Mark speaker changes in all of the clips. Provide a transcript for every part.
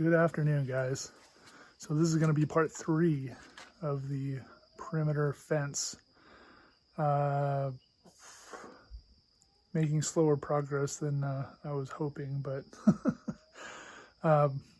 Speaker 1: Good afternoon, guys. So this is going to be part 3 of the perimeter fence. Making slower progress than I was hoping, but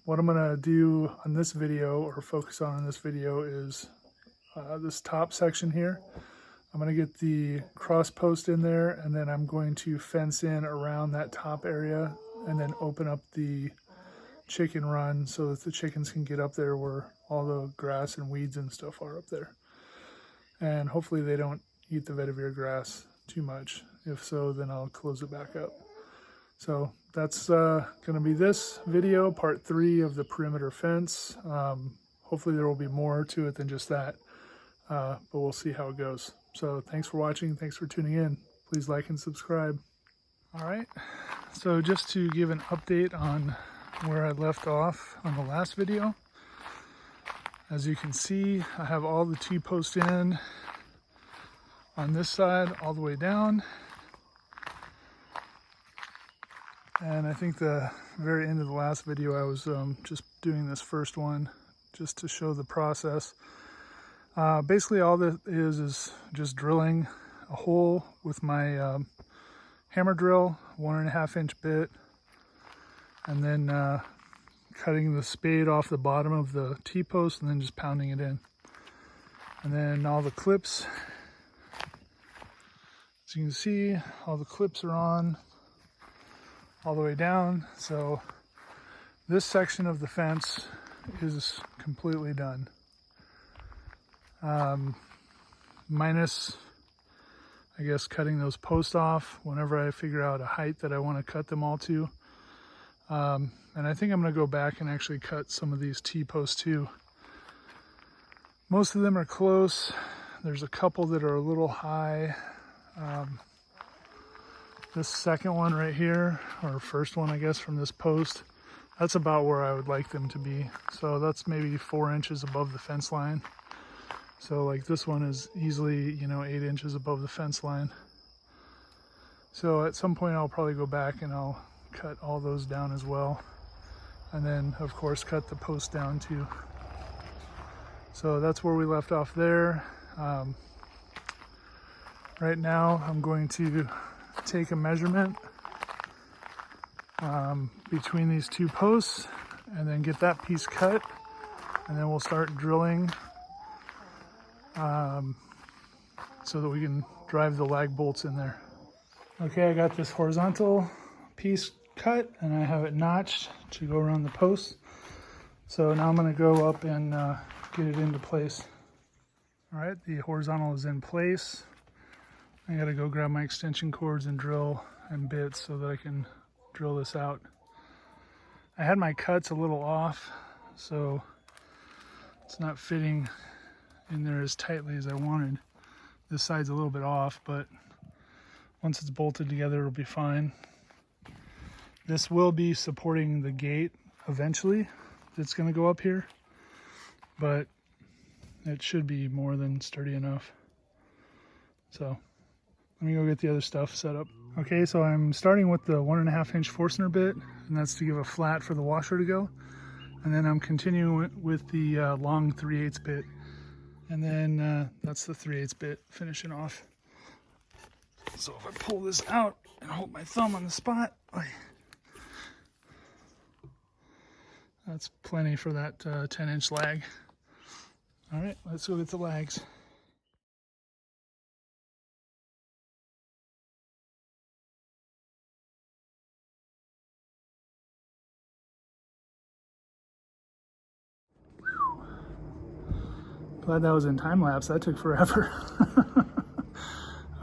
Speaker 1: what I'm going to do on this video, or focus on in this video, is this top section here. I'm going to get the cross post in there, and then I'm going to fence in around that top area and then open up the chicken run so that the chickens can get up there where all the grass and weeds and stuff are up there. And hopefully they don't eat the vetiver grass too much. If so, then I'll close it back up. So that's going to be this video, part 3 of the perimeter fence. Hopefully there will be more to it than just that, but we'll see how it goes. So thanks for watching. Thanks for tuning in. Please like and subscribe. All right. So just to give an update on where I left off on the last video. As you can see, I have all the T-posts in on this side all the way down. And I think the very end of the last video, I was just doing this first one just to show the process. Basically all that is just drilling a hole with my hammer drill, 1.5 inch bit, and then cutting the spade off the bottom of the T-post and then just pounding it in. And then all the clips, as you can see, all the clips are on all the way down. So this section of the fence is completely done. Minus, I guess, cutting those posts off whenever I figure out a height that I want to cut them all to. And I think I'm going to go back and actually cut some of these T-posts too. Most of them are close. There's a couple that are a little high. This second one right here, or first one I guess from this post, that's about where I would like them to be. So that's maybe 4 inches above the fence line. So like this one is easily, 8 inches above the fence line. So at some point I'll probably go back and I'll cut all those down as well, and then of course cut the post down too. So that's where we left off there. Right now I'm going to take a measurement between these two posts and then get that piece cut, and then we'll start drilling so that we can drive the lag bolts in there. Okay, I got this horizontal piece cut and I have it notched to go around the post. So now I'm going to go up and get it into place. All right, the horizontal is in place. I got to go grab my extension cords and drill and bits so that I can drill this out. I had my cuts a little off, so it's not fitting in there as tightly as I wanted. This side's a little bit off, but once it's bolted together, it'll be fine. This will be supporting the gate eventually that's going to go up here, but it should be more than sturdy enough. So let me go get the other stuff set up. Okay, so I'm starting with the 1.5 inch Forstner bit, and that's to give a flat for the washer to go. And then I'm continuing with the long 3/8 bit, and then that's the 3/8 bit finishing off. So if I pull this out and hold my thumb on the spot, that's plenty for that 10-inch lag. All right, let's go get the lags. Glad that was in time lapse. That took forever.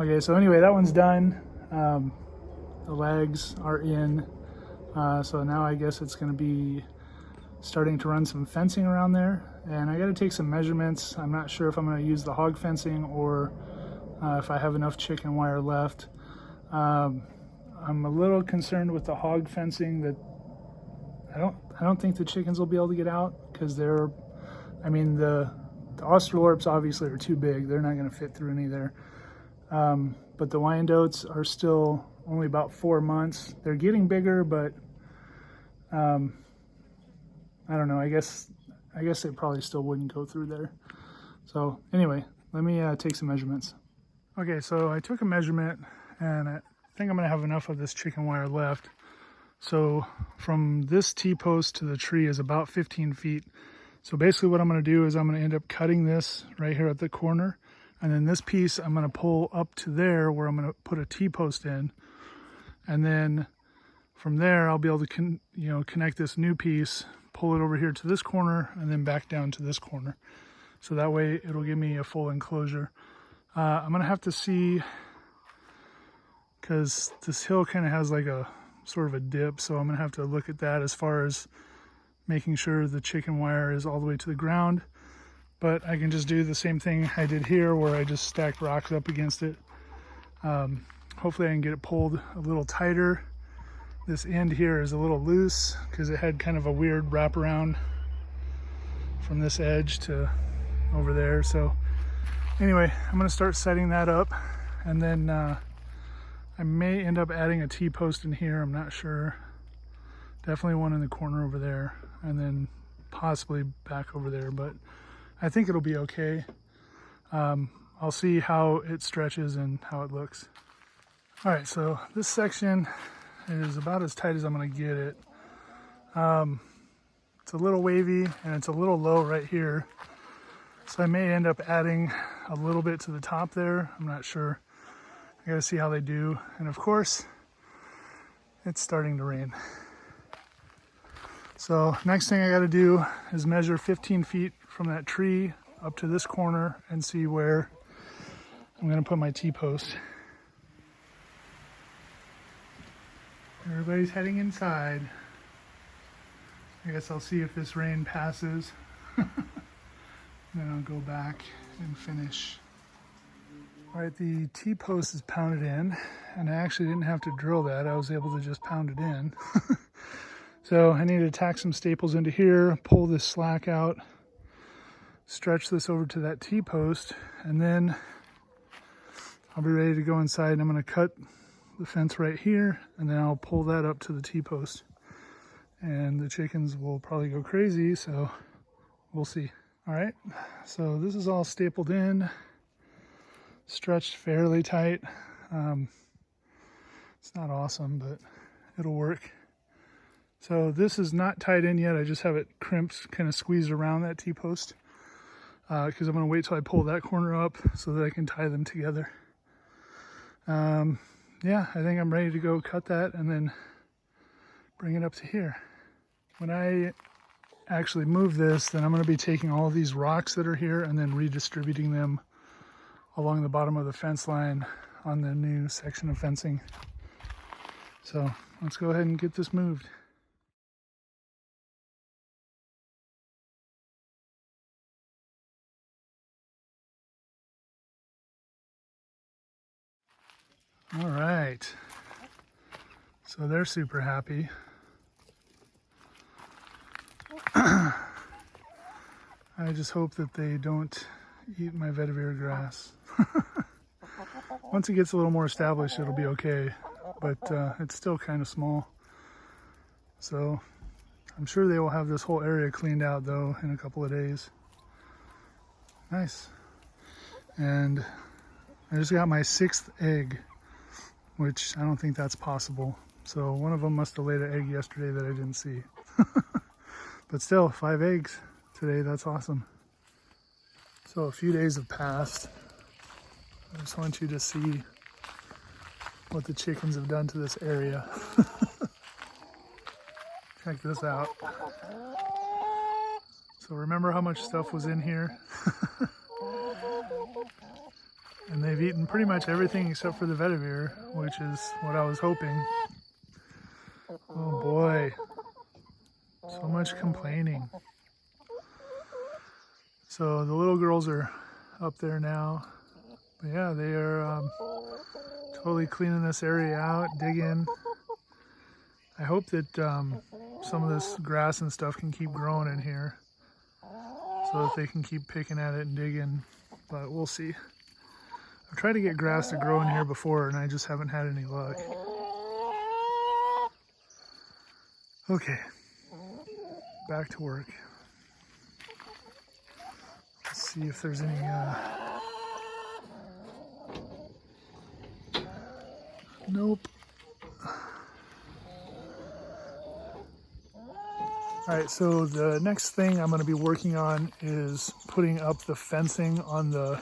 Speaker 1: Okay, so anyway, that one's done. The legs are in. So now I guess it's going to be starting to run some fencing around there. And I got to take some measurements. I'm not sure if I'm going to use the hog fencing or if I have enough chicken wire left. I'm a little concerned with the hog fencing that I don't think the chickens will be able to get out, because the Australorps obviously are too big. They're not going to fit through any there. But the Wyandottes are still only about 4 months. They're getting bigger, but I don't know, I guess it probably still wouldn't go through there. So anyway, let me take some measurements. Okay, so I took a measurement and I think I'm gonna have enough of this chicken wire left. So from this T-post to the tree is about 15 feet. So basically what I'm gonna do is I'm gonna end up cutting this right here at the corner. And then this piece I'm gonna pull up to there where I'm gonna put a T-post in. And then from there, I'll be able to connect this new piece, pull it over here to this corner, and then back down to this corner. So that way it'll give me a full enclosure. I'm gonna have to see, because this hill kind of has like a sort of a dip, so I'm gonna have to look at that as far as making sure the chicken wire is all the way to the ground. But I can just do the same thing I did here where I just stacked rocks up against it. Hopefully I can get it pulled a little tighter. This end here is a little loose because it had kind of a weird wraparound from this edge to over there. So anyway, I'm gonna start setting that up, and then I may end up adding a T-post in here, I'm not sure. Definitely one in the corner over there, and then possibly back over there, but I think it'll be okay. I'll see how it stretches and how it looks. All right, so this section is about as tight as I'm gonna get it. It's a little wavy and it's a little low right here. So I may end up adding a little bit to the top there. I'm not sure. I gotta see how they do. And of course, it's starting to rain. So next thing I gotta do is measure 15 feet from that tree up to this corner and see where I'm gonna put my T-post. Everybody's heading inside. I guess I'll see if this rain passes. Then I'll go back and finish. All right, the T-post is pounded in, and I actually didn't have to drill that. I was able to just pound it in. So I need to tack some staples into here, pull this slack out, stretch this over to that T-post, and then I'll be ready to go inside. And I'm gonna cut the fence right here, and then I'll pull that up to the T-post. And the chickens will probably go crazy, so we'll see. All right, so this is all stapled in, stretched fairly tight. It's not awesome, but it'll work. So this is not tied in yet. I just have it crimped, kind of squeezed around that T-post, because I'm gonna wait till I pull that corner up so that I can tie them together. Yeah, I think I'm ready to go cut that and then bring it up to here. When I actually move this, then I'm going to be taking all of these rocks that are here and then redistributing them along the bottom of the fence line on the new section of fencing. So let's go ahead and get this moved. All right, so they're super happy. I just hope that they don't eat my vetiver grass. Once it gets a little more established, it'll be okay, but it's still kind of small. So I'm sure they will have this whole area cleaned out though in a couple of days. Nice. And I just got my 6th egg, which I don't think that's possible. So one of them must have laid an egg yesterday that I didn't see. But still, 5 eggs today, that's awesome. So a few days have passed. I just want you to see what the chickens have done to this area. Check this out. So remember how much stuff was in here? And they've eaten pretty much everything except for the vetiver, which is what I was hoping. Oh boy. So much complaining. So the little girls are up there now. But yeah, they are totally cleaning this area out, digging. I hope that some of this grass and stuff can keep growing in here so that they can keep picking at it and digging, but we'll see. I've tried to get grass to grow in here before and I just haven't had any luck. Okay. back to work. Let's see if there's any nope. Alright, so the next thing I'm going to be working on is putting up the fencing on the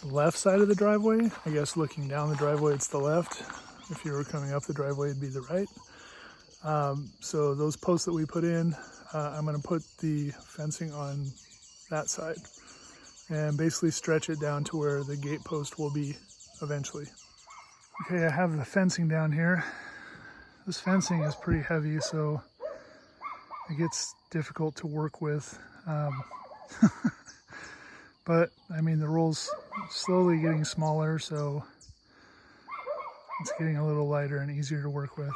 Speaker 1: left side of the driveway. I guess looking down the driveway, it's the left. If you were coming up the driveway, it'd be the right. So those posts that we put in, I'm going to put the fencing on that side and basically stretch it down to where the gate post will be eventually. Okay, I have the fencing down here. This fencing is pretty heavy, so it gets difficult to work with. But I mean, the roll's slowly getting smaller, so it's getting a little lighter and easier to work with.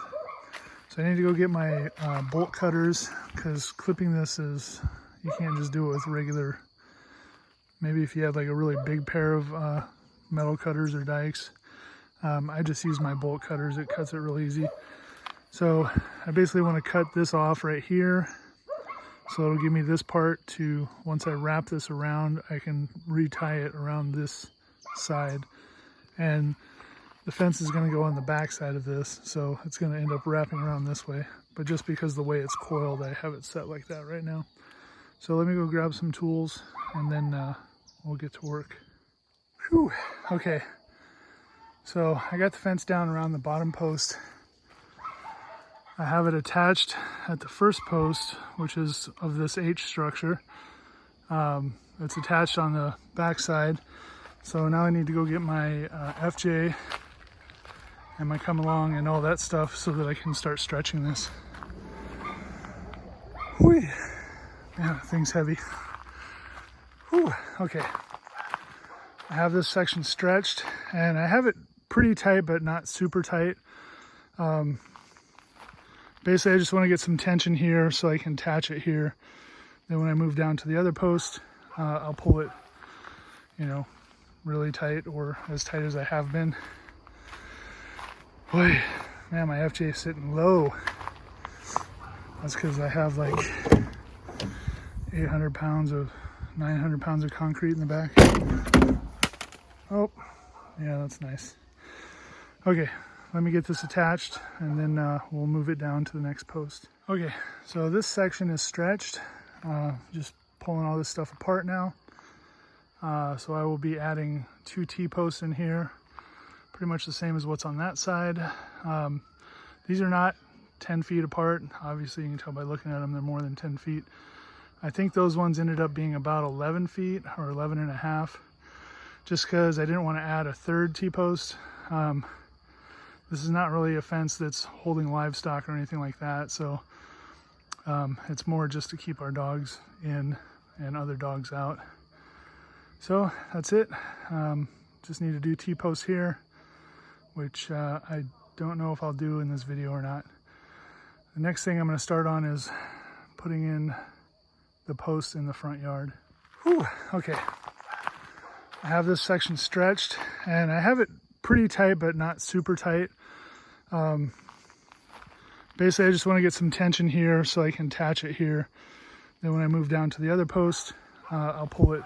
Speaker 1: So I need to go get my bolt cutters, because clipping this is, you can't just do it with regular, maybe if you had like a really big pair of metal cutters or dikes. I just use my bolt cutters, it cuts it real easy. So I basically want to cut this off right here. So it'll give me this part to, once I wrap this around, I can retie it around this side. And the fence is going to go on the back side of this, so it's going to end up wrapping around this way. But just because the way it's coiled, I have it set like that right now. So let me go grab some tools, and then we'll get to work. Whew. Okay, so I got the fence down around the bottom post. I have it attached at the first post, which is of this H structure. It's attached on the back side. So now I need to go get my FJ and my come along and all that stuff so that I can start stretching this. Whee! Man, that thing's heavy. Whew. Okay. I have this section stretched and I have it pretty tight, but not super tight. Basically, I just want to get some tension here so I can attach it here. Then when I move down to the other post, I'll pull it, you know, really tight or as tight as I have been. Boy, man, my FJ is sitting low. That's because I have like 900 pounds of concrete in the back. Oh, yeah, that's nice. Okay. Let me get this attached and then we'll move it down to the next post. Okay, so this section is stretched. Just pulling all this stuff apart now. So I will be adding 2 T-posts in here. Pretty much the same as what's on that side. These are not 10 feet apart. Obviously you can tell by looking at them they're more than 10 feet. I think those ones ended up being about 11 feet or 11 and a half. Just because I didn't want to add a third T-post. This is not really a fence that's holding livestock or anything like that, so it's more just to keep our dogs in and other dogs out. So that's it. Just need to do T-posts here, which I don't know if I'll do in this video or not. The next thing I'm going to start on is putting in the posts in the front yard. Whew. Okay. I have this section stretched and I have it pretty tight, but not super tight. Basically, I just want to get some tension here so I can attach it here. Then when I move down to the other post, I'll pull it,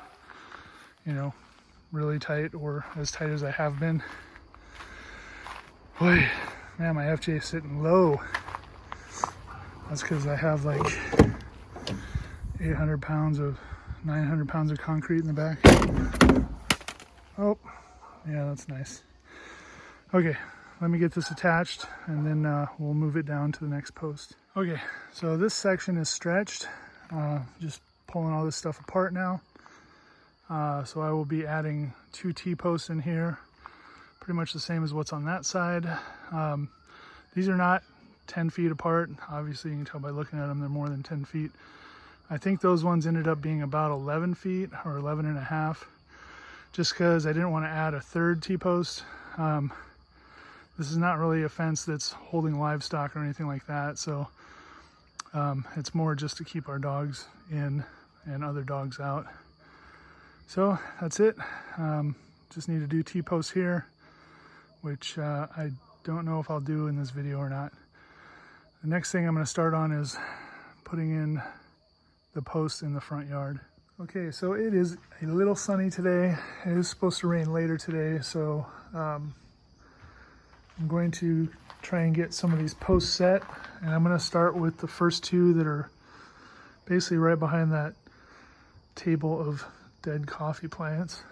Speaker 1: you know, really tight or as tight as I have been. Boy, man, my FJ is sitting low. That's because I have like 900 pounds of concrete in the back. Oh, yeah, that's nice. Okay, let me get this attached and then we'll move it down to the next post. Okay, so this section is stretched. Just pulling all this stuff apart now. So I will be adding 2 T-posts in here. Pretty much the same as what's on that side. These are not 10 feet apart. Obviously you can tell by looking at them they're more than 10 feet. I think those ones ended up being about 11 feet or 11 and a half. Just because I didn't want to add a third T-post. This is not really a fence that's holding livestock or anything like that, so it's more just to keep our dogs in and other dogs out. So that's it. Just need to do T-posts here, which I don't know if I'll do in this video or not. The next thing I'm going to start on is putting in the posts in the front yard. Okay, so it is a little sunny today. It is supposed to rain later today, so I'm going to try and get some of these posts set, and I'm going to start with the first two that are basically right behind that table of dead coffee plants.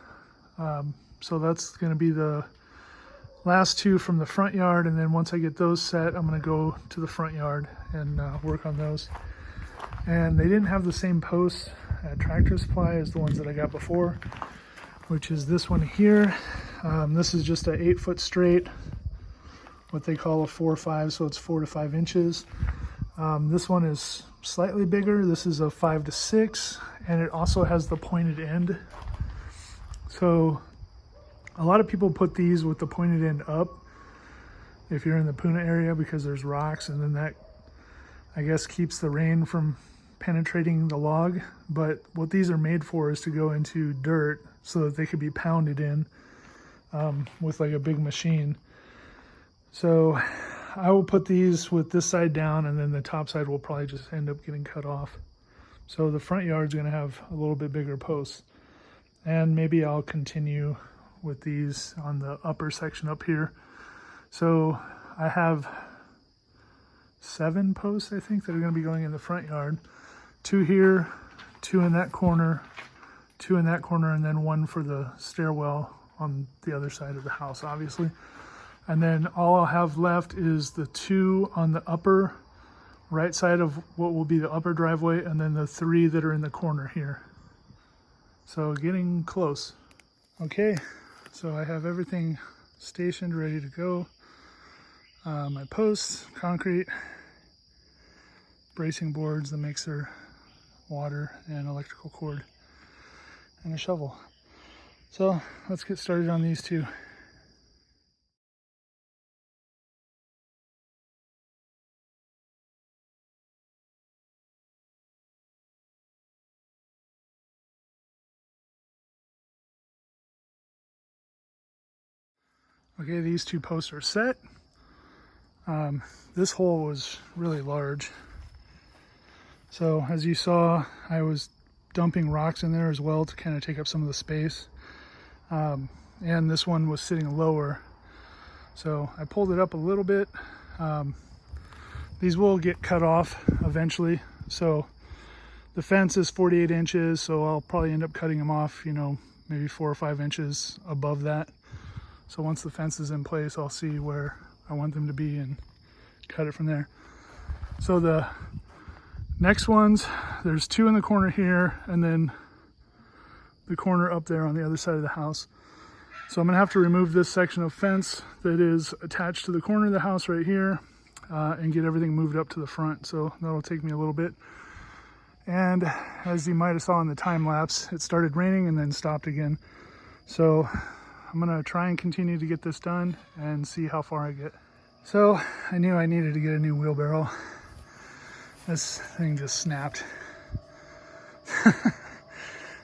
Speaker 1: So that's going to be the last two from the front yard, and then once I get those set, I'm going to go to the front yard and work on those. And they didn't have the same posts at Tractor Supply as the ones that I got before, which is this one here. This is just an 8-foot straight, what they call a 4-5, so it's 4 to 5 inches. This one is slightly bigger. This is a 5 to 6, and it also has the pointed end. So a lot of people put these with the pointed end up if you're in the Puna area, because there's rocks, and then that, I guess, keeps the rain from penetrating the log. But what these are made for is to go into dirt so that they could be pounded in with like a big machine. So I will put these with this side down, and then the top side will probably just end up getting cut off. So the front yard's going to have a little bit bigger posts, and maybe I'll continue with these on the upper section up here. So I have 7 posts, I think, that are going to be going in the front yard. 2 here, 2 in that corner, 2 in that corner, and then 1 for the stairwell on the other side of the house, obviously. And then all I'll have left is the 2 on the upper right side of what will be the upper driveway, and then the 3 that are in the corner here. So getting close. Okay, so I have everything stationed, ready to go. My posts, concrete, bracing boards, the mixer, water, and electrical cord, and a shovel. So let's get started on these two. Okay, these 2 posts are set. This hole was really large. So as you saw, I was dumping rocks in there as well to kind of take up some of the space. And this one was sitting lower. So I pulled it up a little bit. These will get cut off eventually. So the fence is 48 inches, so I'll probably end up cutting them off, you know, maybe 4 or 5 inches above that. So once the fence is in place, I'll see where I want them to be and cut it from there. So the next ones, there's 2 in the corner here, and then the corner up there on the other side of the house. So I'm gonna have to remove this section of fence that is attached to the corner of the house right here, and get everything moved up to the front. So that'll take me a little bit. And as you might have saw in the time lapse, it started raining and then stopped again. So I'm gonna try and continue to get this done and see how far I get. So I knew I needed to get a new wheelbarrow. This thing just snapped.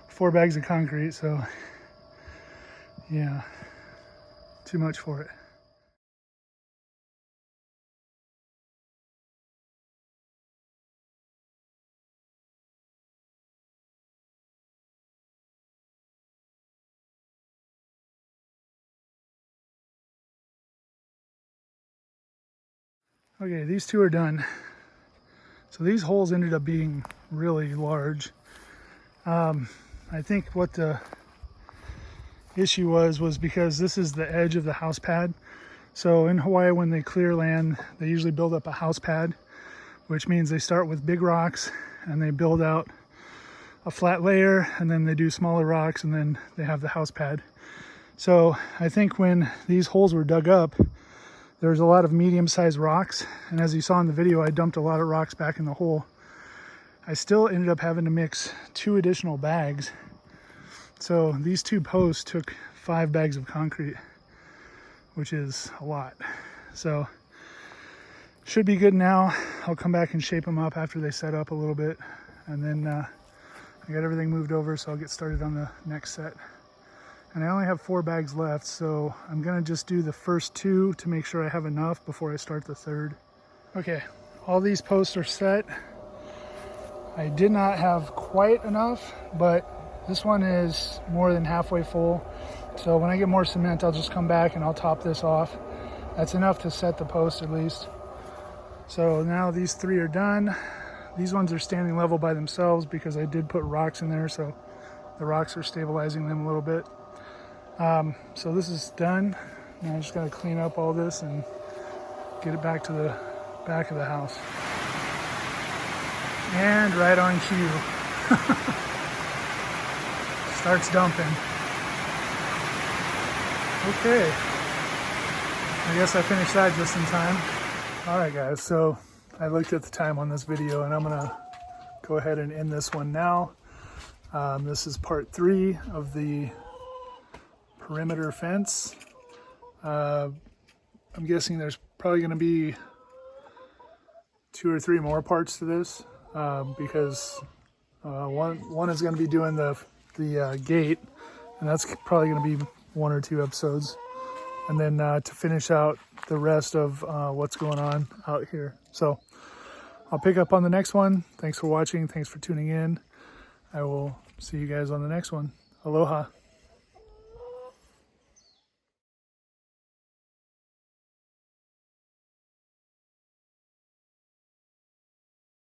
Speaker 1: 4 bags of concrete, so yeah, too much for it. Okay, these 2 are done. So these holes ended up being really large. I think what the issue was because this is the edge of the house pad. So in Hawaii, when they clear land, they usually build up a house pad, which means they start with big rocks and they build out a flat layer, and then they do smaller rocks, and then they have the house pad. So I think when these holes were dug up, there's a lot of medium-sized rocks, and as you saw in the video, I dumped a lot of rocks back in the hole. I still ended up having to mix 2 additional bags. So these 2 posts took 5 bags of concrete, which is a lot. So should be good now. I'll come back and shape them up after they set up a little bit, and then I got everything moved over, so I'll get started on the next set. And I only have 4 bags left, so I'm gonna just do the first 2 to make sure I have enough before I start the third. Okay, all these posts are set. I did not have quite enough, but this one is more than halfway full. So when I get more cement, I'll just come back and I'll top this off. That's enough to set the post at least. So now these 3 are done. These ones are standing level by themselves because I did put rocks in there, so the rocks are stabilizing them a little bit. So this is done. Now I'm just gonna clean up all this and get it back to the back of the house. And right on cue. Starts dumping. Okay. I guess I finished that just in time. All right, guys, so I looked at the time on this video and I'm gonna go ahead and end this one now. This is part 3 of the perimeter fence. I'm guessing there's probably gonna be 2 or 3 more parts to this because one is gonna be doing the gate, and that's probably gonna be 1 or 2 episodes. And then to finish out the rest of what's going on out here. So I'll pick up on the next one. Thanks for watching. Thanks for tuning in. I will see you guys on the next one. Aloha.